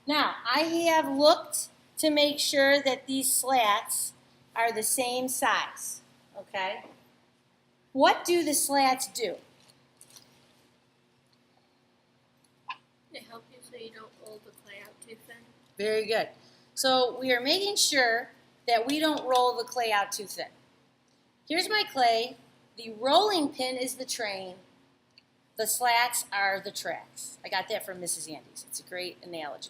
Now, I have looked to make sure that these slats are the same size, okay? What do the slats do? They help you so you don't roll the clay out too thin. Very good. So we are making sure that we don't roll the clay out too thin. Here's my clay. The rolling pin is the train. The slats are the tracks. I got that from Mrs. Andes. It's a great analogy.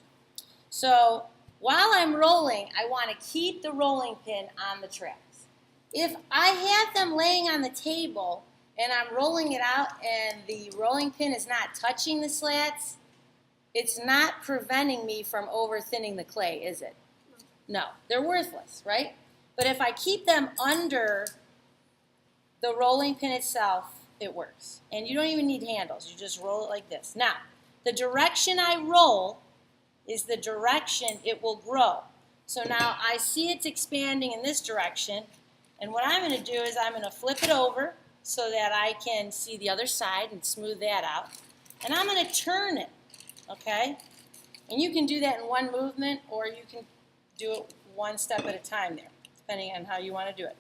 So while I'm rolling, I want to keep the rolling pin on the tracks. If I have them laying on the table and I'm rolling it out and the rolling pin is not touching the slats, it's not preventing me from over-thinning the clay, is it? No, they're worthless, right? But if I keep them under the rolling pin itself, it works. And you don't even need handles. You just roll it like this. Now, the direction I roll is the direction it will grow. So now I see it's expanding in this direction, and what I'm going to do is I'm going to flip it over so that I can see the other side and smooth that out. And I'm going to turn it, okay? And you can do that in one movement, or you can do it one step at a time there, depending on how you want to do it.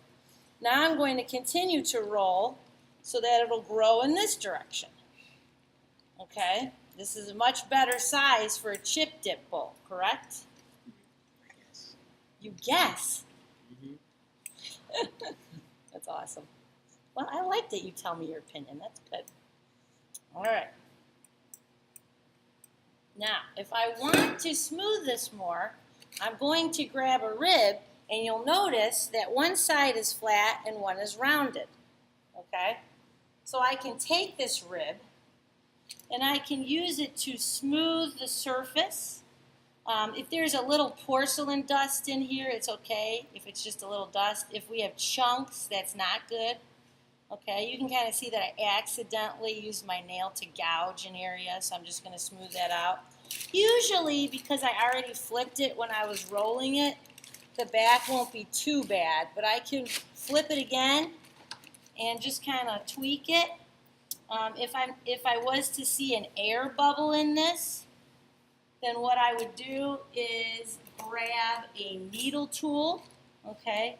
Now I'm going to continue to roll so that it'll grow in this direction, okay? This is a much better size for a chip dip bowl, correct? Yes. You guess? That's awesome. Well, I like that you tell me your opinion. That's good. All right. Now, if I want to smooth this more, I'm going to grab a rib, and you'll notice that one side is flat and one is rounded, okay? So I can take this rib, and I can use it to smooth the surface. If there's a little porcelain dust in here, it's okay if it's just a little dust. If we have chunks, that's not good. Okay, you can kind of see that I accidentally used my nail to gouge an area, so I'm just going to smooth that out. Usually, because I already flipped it when I was rolling it, the back won't be too bad, but I can flip it again and just kind of tweak it. If I was to see an air bubble in this, then what I would do is grab a needle tool, okay?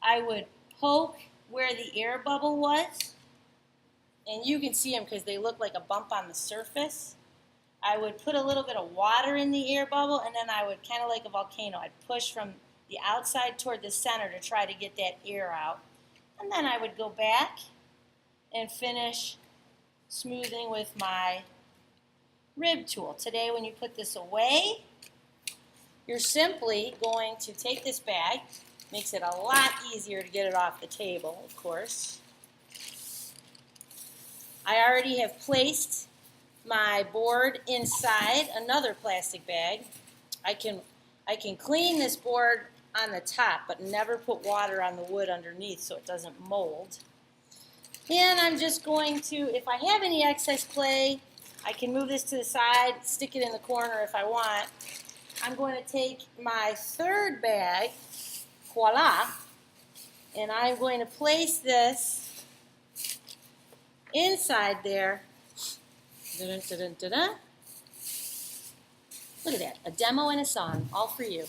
I would poke where the air bubble was, and you can see them because they look like a bump on the surface. I would put a little bit of water in the air bubble, and then I would, kind of like a volcano, I'd push from the outside toward the center to try to get that air out. And then I would go back and finish smoothing with my rib tool. Today, when you put this away, you're simply going to take this bag. Makes it a lot easier to get it off the table, of course. I already have placed my board inside another plastic bag. I can clean this board on the top, but never put water on the wood underneath so it doesn't mold. And I'm just going to, if I have any excess clay, I can move this to the side, stick it in the corner if I want. I'm going to take my third bag, voila, and I'm going to place this inside there. Dun, dun, dun, dun, dun. Look at that, a demo and a song, all for you.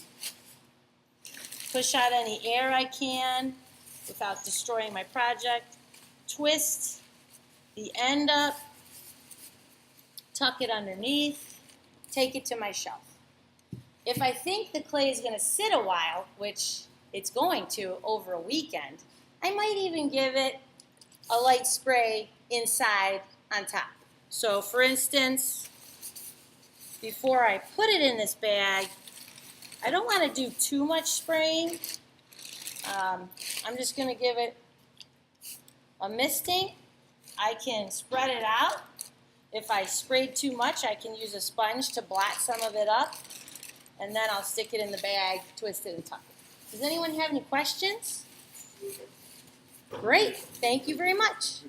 Push out any air I can without destroying my project. Twist the end up, tuck it underneath, take it to my shelf. If I think the clay is going to sit a while, which it's going to over a weekend, I might even give it a light spray inside on top. So for instance, before I put it in this bag, I don't want to do too much spraying. I'm just going to give it a misting. I can spread it out. If I sprayed too much, I can use a sponge to blot some of it up, and then I'll stick it in the bag, twist it, and tuck it. Does anyone have any questions? Great. Thank you very much.